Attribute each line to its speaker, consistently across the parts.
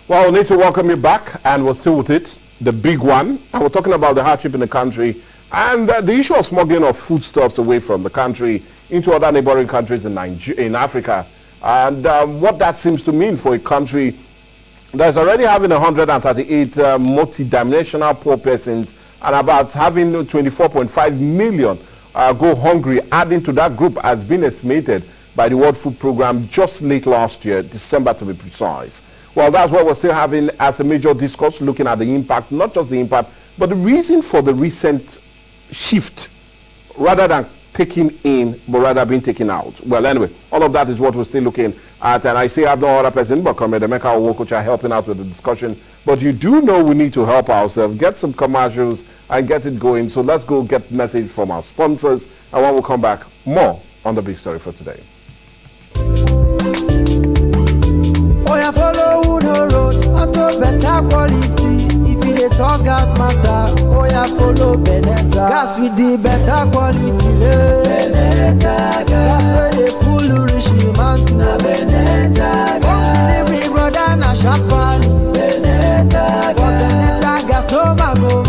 Speaker 1: Well, we need to welcome you back, and we're still with it, the big one. And we're talking about the hardship in the country and the issue of smuggling of foodstuffs away from the country into other neighboring countries in Africa. And what that seems to mean for a country that is already having 138 multi-dimensional poor persons and about having 24.5 million go hungry, adding to that group has been estimated by the World Food Programme just late last year, December to be precise. Well, that's what we're still having as a major discourse, looking at the impact, not just the impact, but the reason for the recent shift, rather than taking in, but rather being taken out. Well, anyway, all of that is what we're still looking at, and I still have no other person but Comrade Emeka Owokocha helping out with the discussion. But you do know we need to help ourselves, get some commercials and get it going. So let's go get message from our sponsors, and when we come back, more on the big story for today.
Speaker 2: Oh, yeah, follow the road, auto better quality. If you dey talk gas matter, oh, yeah, follow Benetta. Gas with the better quality, Benetta. Gas where they full rich man to Benetta. Home delivery, brother, na sharply. Benetta. For Benetta, gas no mago,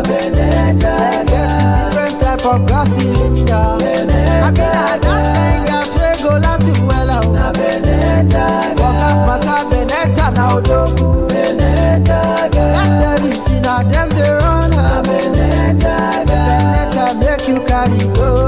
Speaker 2: Benetta. Get different type of gas cylinder. Benetta. I feel like that gas wey go last you well, na Benetta. Benetta now dogu Benetta gas service na dem dey run Benetta make you carry go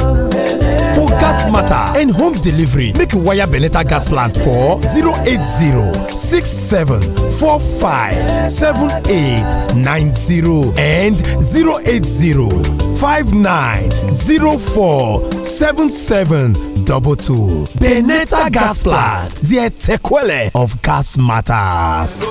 Speaker 3: for gas matter and home delivery. Make you wire Benetta gas plant for 080-6745-7890 and 080-5904-7722. Benetta gas plant, the tequile of gas matters.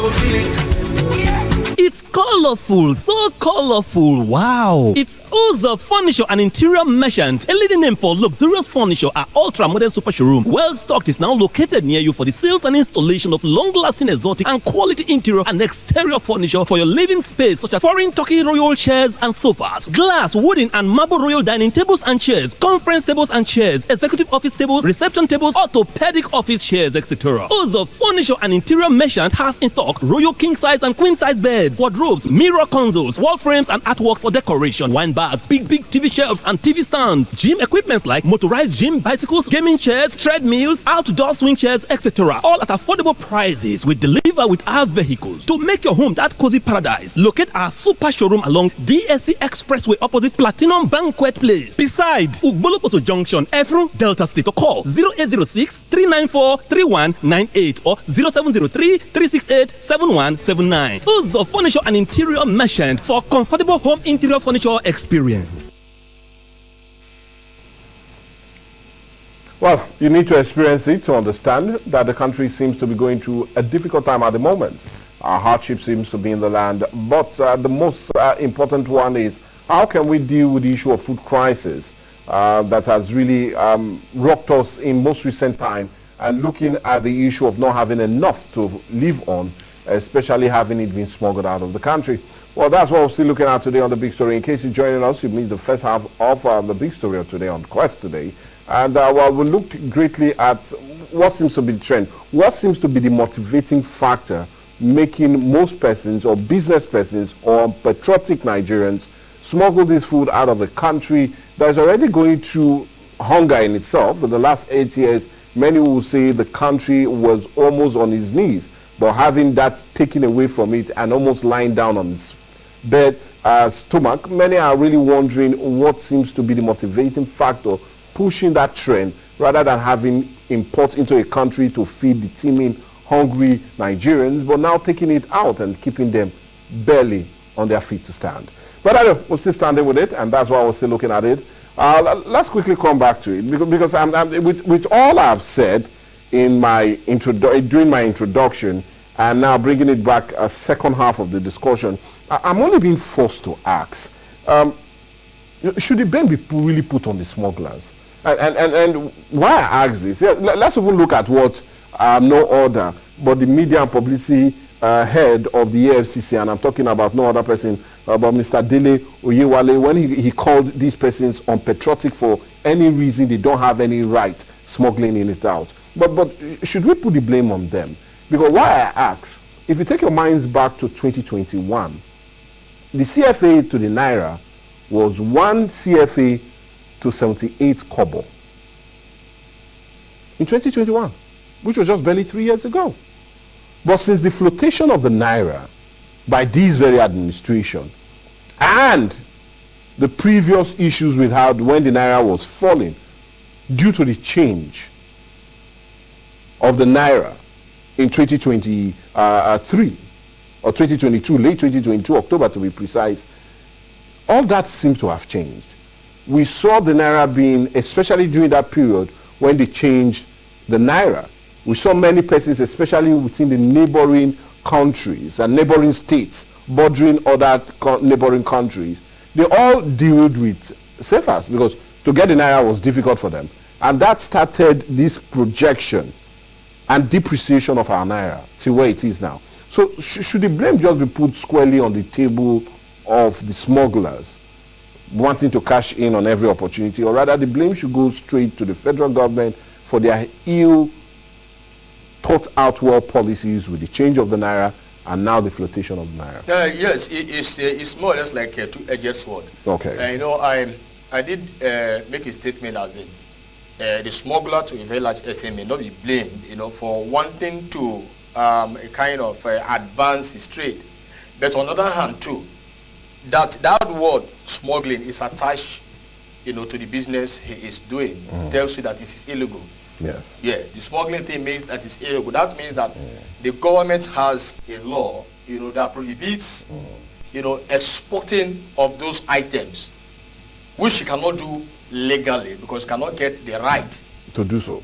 Speaker 4: It's colorful, so colorful, wow! It's Oza Furniture and Interior Merchant, a leading name for luxurious furniture at Ultra Modern Super Showroom. Well stocked is now located near you for the sales and installation of long-lasting exotic and quality interior and exterior furniture for your living space, such as foreign Turkey royal chairs and sofas, glass, wooden and marble royal dining tables and chairs, conference tables and chairs, executive office tables, reception tables, orthopedic office chairs, etc. Oza Furniture and Interior Merchant has in stock royal king size and queen size beds, wardrobes, mirror consoles, wall frames and artworks for decoration, wine bars, big TV shelves and TV stands, gym equipment like motorized gym bicycles, gaming chairs, treadmills, outdoor swing chairs, etc. All at affordable prices. We deliver with our vehicles. To make your home that cozy paradise, locate our super showroom along DSC Expressway opposite Platinum Banquet Place, beside Ugboloposo Junction, Efru, Delta State. Or call 0806-394-3198 or 0703-368-7179. Uzo Furniture and Interior Merchant for comfortable home interior furniture experience.
Speaker 1: Well, you need to experience it to understand that the country seems to be going through a difficult time at the moment. Hardship seems to be in the land, but the most important one is how can we deal with the issue of food crisis that has really rocked us in most recent time, and looking at the issue of not having enough to live on, especially having it been smuggled out of the country. Well, that's what we're still looking at today on The Big Story. In case you're joining us, you missed the first half of The Big Story of today on Quest today. And well, we looked greatly at what seems to be the trend, what seems to be the motivating factor making most persons or business persons or patriotic Nigerians smuggle this food out of a country that is already going through hunger in itself. For the last 8 years, many will say the country was almost on its knees, but having that taken away from it and almost lying down on its bed, stomach, many are really wondering what seems to be the motivating factor pushing that trend, rather than having imports into a country to feed the teeming, hungry Nigerians, but now taking it out and keeping them barely on their feet to stand. But I know we're still standing with it, and that's why we're still looking at it. Let's quickly come back to it, because with all I've said in my during my introduction, and now bringing it back a second half of the discussion, I'm only being forced to ask, should the blame be really put on the smugglers? And why I ask this, let's even look at what no other but the media and publicity head of the AFCC, and I'm talking about no other person, about Mr. Dele Oyewale, when he called these persons unpatriotic for any reason they don't have any right smuggling in it out. But should we put the blame on them? Because why I ask if you take your minds back to 2021, the CFA to the Naira was 1 CFA to 78 kobo. In 2021, which was just barely 3 years ago. But since the flotation of the Naira by this very administration and the previous issues we had when the Naira was falling due to the change of the Naira in 2023 or 2022, late 2022, October to be precise, all that seems to have changed. We saw the Naira being, especially during that period when they changed the Naira, we saw many persons, especially within the neighboring countries and neighboring states bordering other neighboring countries, they all dealt with CFAs because to get the Naira was difficult for them. And that started this projection and depreciation of our Naira to where it is now. So should the blame just be put squarely on the table of the smugglers wanting to cash in on every opportunity, or rather the blame should go straight to the federal government for their ill thought out well policies with the change of the Naira and now the flotation of the Naira?
Speaker 5: Yes, it's more or less like a two-edged sword.
Speaker 1: Okay.
Speaker 5: You know, I did make a statement as in the smuggler to a very large extent may not be blamed, you know, for wanting to kind of advance his trade. But on the other hand too, that word smuggling is attached, you know, to the business he is doing. Tells you that it is illegal.
Speaker 1: Yeah.
Speaker 5: Yeah, the smuggling thing means that it's illegal. That means that the government has a law, you know, that prohibits, you know, exporting of those items, which he cannot do legally because he cannot get the right
Speaker 1: to do so.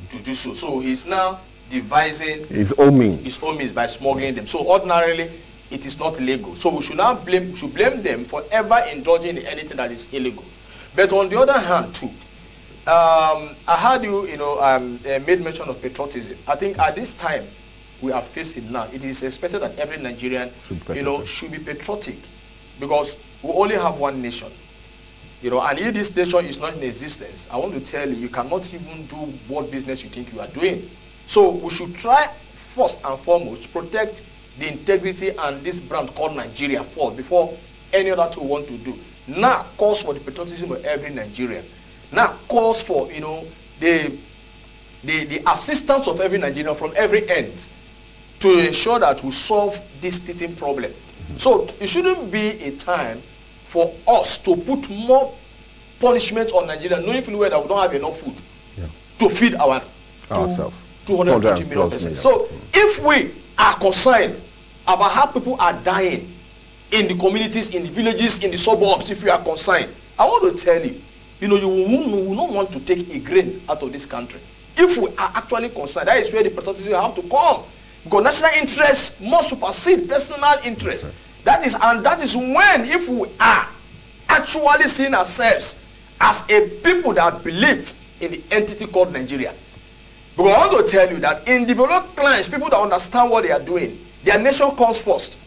Speaker 5: So he's now devising
Speaker 1: his own means
Speaker 5: by smuggling them. So ordinarily, it is not legal. So we should now blame them for ever indulging in anything that is illegal. But on the other hand, too, I heard you made mention of patriotism. I think at this time we are facing now, it is expected that every Nigerian, should be patriotic, because we only have one nation. You know, and if this nation is not in existence, I want to tell you, you cannot even do what business you think you are doing. So we should try first and foremost to protect the integrity and this brand called Nigeria first before any other thing we want to do. Now calls for the patriotism of every Nigerian. Now calls for, you know, the assistance of every Nigerian from every end to ensure that we solve this teething problem. So it shouldn't be a time for us to put more punishment on Nigeria, knowing fully well that we don't have enough food to feed ourselves. 220 million persons. So if we are concerned about how people are dying in the communities, in the villages, in the suburbs, if you are concerned, I want to tell you, you know, you will not want to take a grain out of this country. If we are actually concerned, that is where the patriotism have to come. Because national interest must supersede personal interest. That is when, if we are actually seeing ourselves as a people that believe in the entity called Nigeria. Because I want to tell you that in developed clients, people that understand what they are doing, their nation comes first.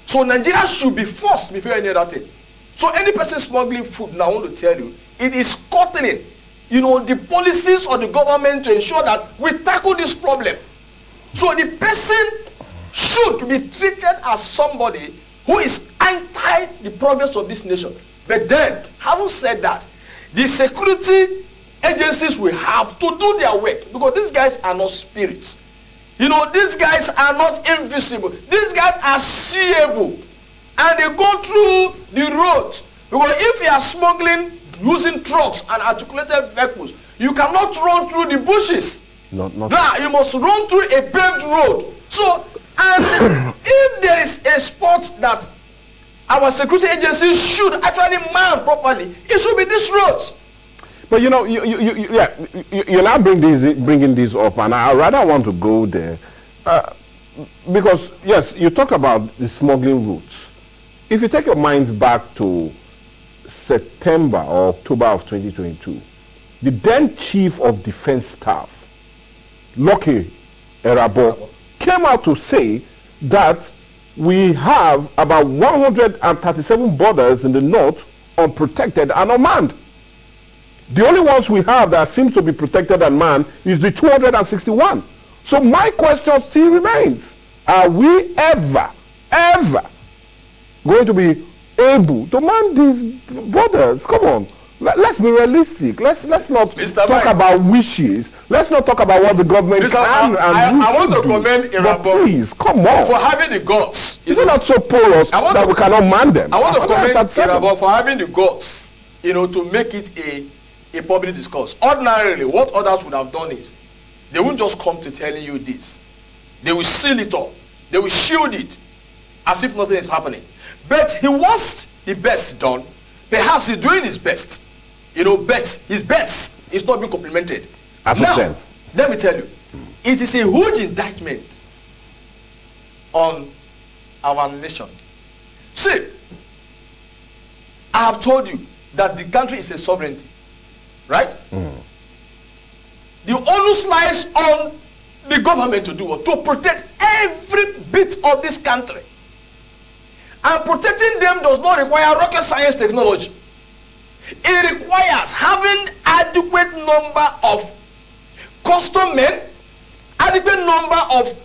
Speaker 5: So Nigeria should be first before any other thing. So any person smuggling food, now I want to tell you, it is cutting, you know, the policies of the government to ensure that we tackle this problem. So the person should be treated as somebody who is anti the progress of this nation. But then, having said that, the security agencies will have to do their work, because these guys are not spirits. You know, these guys are not invisible. These guys are seeable. And they go through the roads. Because if you are smuggling using trucks and articulated vehicles, you cannot run through the bushes. Now, you must run through a paved road. So, and if there is a spot that our security agencies should actually man properly, it should be these roads.
Speaker 1: But you know, you now bringing this up, and I rather want to go there because yes, you talk about the smuggling routes. If you take your minds back to September or October of 2022, the then Chief of Defense Staff, Lucky Erabo, came out to say that we have about 137 borders in the north unprotected and unmanned. The only ones we have that seem to be protected and manned is the 261. So my question still remains. Are we ever going to be able to man these borders? Come on. Let's be realistic. Let's not talk about wishes. Let's not talk about what the government can and
Speaker 5: I want to commend Irabor,
Speaker 1: please, come on,
Speaker 5: for having the guts.
Speaker 1: Is it not so porous that we cannot man them?
Speaker 5: I want to commend Irabor for having the guts, to make it a public discourse. Ordinarily, what others would have done is they won't just come to telling you this. They will seal it up. They will shield it as if nothing is happening. But he wants the best done. Perhaps he's doing his best. But his best is not being complimented. Now, let me tell you, it is a huge indictment on our nation. See, I have told you that the country is a sovereignty, right? The onus lies on the government to do what? To protect every bit of this country. And protecting them does not require rocket science technology. It requires having adequate number of custom men, adequate number of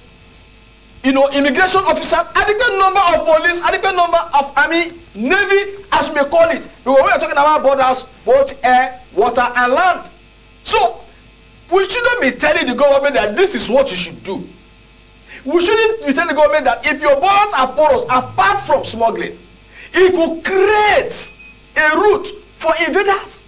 Speaker 5: immigration officers, adequate number of police, adequate number of army, navy, as we may call it. Because we are talking about borders, both air, water, and land. So we shouldn't be telling the government that this is what you should do. We shouldn't be telling the government that if your borders are porous, apart from smuggling, it will create a route for invaders.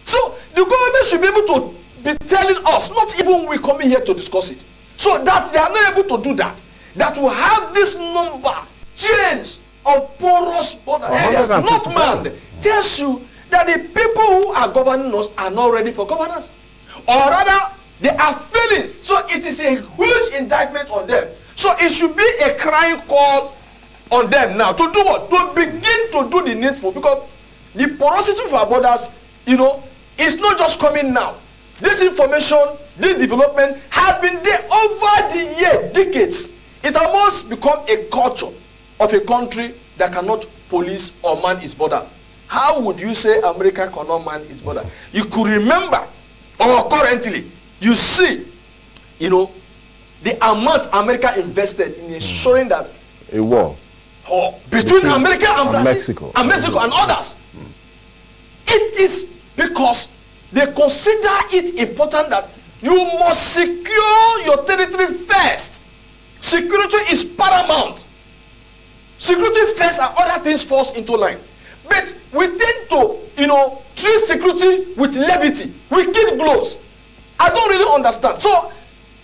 Speaker 5: So the government should be able to be telling us, not even we coming here to discuss it, so that they are not able to do that. That will have this number change of porous border areas, not manned, tells you that the people who are governing us are not ready for governance, or rather they are failing. So it is a huge indictment on them. So it should be a crying call on them now to do what? To begin to do the needful, because the porosity of our borders, it's not just coming now. This information, this development has been there over the years, decades. It's almost become a culture of a country that cannot police or man its borders. How would you say America cannot man its border? You could remember, or currently, you see, the amount America invested in ensuring that
Speaker 1: a war
Speaker 5: between America and Brazil,
Speaker 1: Mexico
Speaker 5: and others. It is because they consider it important that you must secure your territory first. Security is paramount. Security first and other things falls into line. But we tend to, treat security with levity, with kid gloves. I don't really understand. So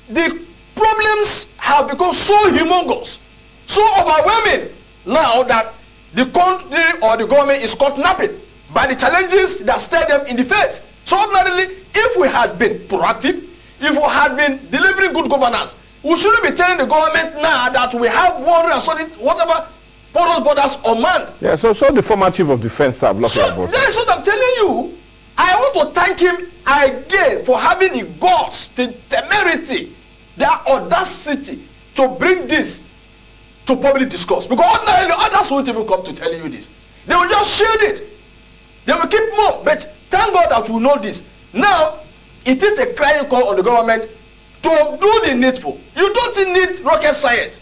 Speaker 5: the problems have become so humongous, so overwhelming now that the country or the government is caught napping by the challenges that stare them in the face. So ordinarily, if we had been proactive, if we had been delivering good governance, we shouldn't be telling the government now that we have 100 whatever porous borders on man.
Speaker 1: Yeah, so the former chief of defense staff.
Speaker 5: So that is what I'm telling you. I want to thank him again for having the guts, the temerity, the audacity to bring this to public discourse. Because ordinarily others won't even come to tell you this. They will just shield it. They will keep mum. But thank God that we know this. Now, it is a crying call on the government to do the needful. You don't need rocket science.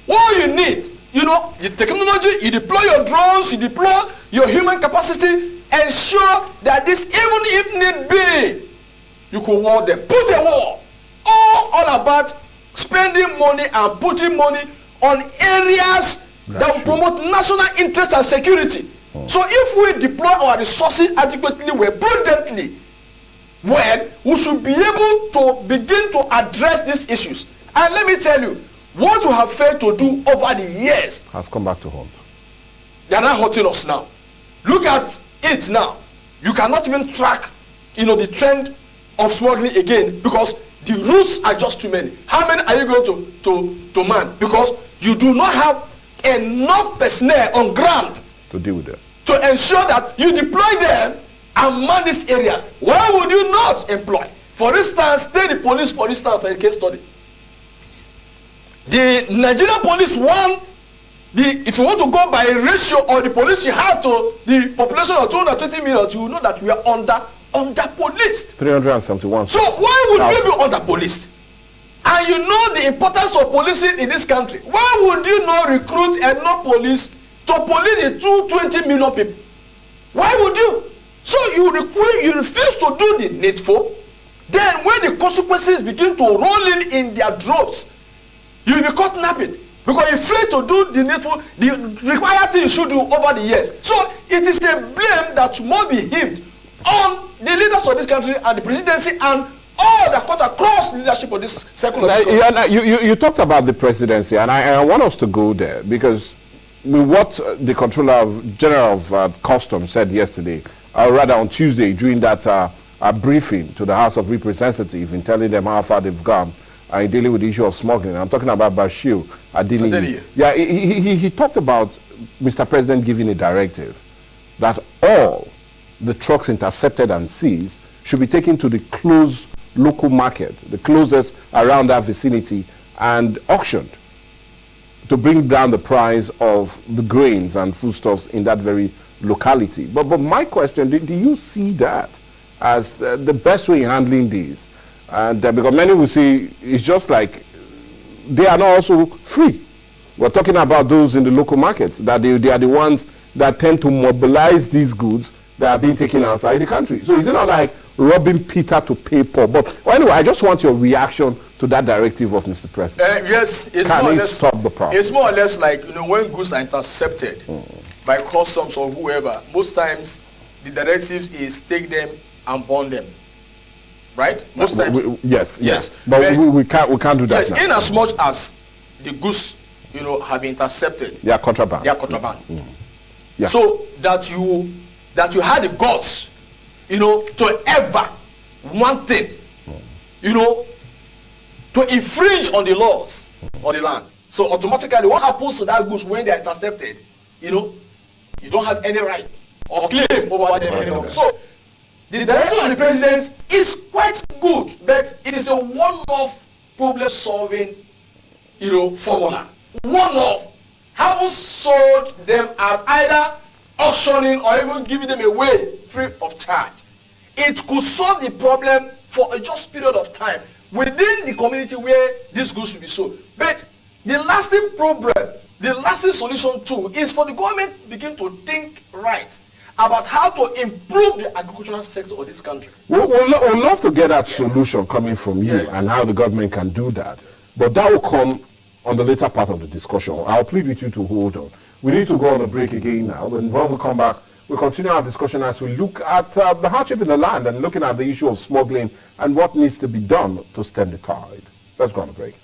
Speaker 5: What you need, the technology, you deploy your drones, you deploy your human capacity, ensure that this, even if need be, you could wall them. Put a wall. All about spending money and putting money on areas that will promote national interest and security. So if we deploy our resources adequately, prudently, we should be able to begin to address these issues. And let me tell you, what we have failed to do over the years
Speaker 1: has come back to haunt.
Speaker 5: They are not haunting us now. Look at it now. You cannot even track, the trend of smuggling again, because the routes are just too many. How many are you going to man? Because you do not have enough personnel on ground
Speaker 1: to deal with them,
Speaker 5: to ensure that you deploy them and man these areas. Why would you not employ? For instance, take the police, for instance, for a case study. The Nigerian police if you want to go by a ratio or the police you have to the population of 220 million, you will know that we are under policed.
Speaker 1: 371.
Speaker 5: So why would we be under policed? and you know the importance of policing in this country, why would you not recruit enough police to police the 220 million people? Why would you? So you refuse to do the needful. Then when the consequences begin to roll in their droves, you will be caught napping. Because you fail to do the needful, the required thing you should do over the years. So it is a blame that must be heaped on the leaders of this country and the presidency and all that cut across the leadership of this circle.
Speaker 1: You talked about the presidency, and I want us to go there, because what the General of Customs said yesterday, or rather on Tuesday, during that briefing to the House of Representatives, in telling them how far they've gone in dealing with the issue of smuggling. I'm talking about Bashir Adini. Yeah, he talked about Mr. President giving a directive that all the trucks intercepted and seized should be taken to the close local market, the closest around that vicinity, and auctioned to bring down the price of the grains and foodstuffs in that very locality. But my question, do you see that as the best way in handling these? And because many will say it's just like they are not also free. We're talking about those in the local markets, that they are the ones that tend to mobilize these goods that are being taken outside the country. So is it not like robbing Peter to pay Paul? But anyway, I just want your reaction to that directive of Mr. President.
Speaker 5: Yes, it's
Speaker 1: Can
Speaker 5: more or
Speaker 1: it
Speaker 5: less
Speaker 1: stop the problem?
Speaker 5: It's more or less like, you know, when goods are intercepted by customs or whoever, most times the directive is take them and burn them. Right? Most times.
Speaker 1: Yes. But we can't do that.
Speaker 5: Yes, in as much as the goods, you know, have been intercepted.
Speaker 1: They are contraband.
Speaker 5: Yeah. So that you had the guts, you know, to ever one thing, you know, to infringe on the laws of the land. So automatically, what happens to that goods when they are intercepted? You know, you don't have any right or claim over them anymore. So the direction of the president is quite good, but it is a one-off problem-solving, you know, formula. One-off. Haven't sold them as either auctioning or even giving them away free of charge. It could solve the problem for a just period of time within the community where these goods should be sold. But the lasting problem, the lasting solution too, is for the government to begin to think right about how to improve the agricultural sector of this country.
Speaker 1: We'll love to get that solution coming from you and how the government can do that. But that will come on the later part of the discussion. I'll plead with you to hold on. We need to go on a break again now. And when we come back, we'll continue our discussion as we look at the hardship in the land and looking at the issue of smuggling and what needs to be done to stem the tide. Let's go on a break.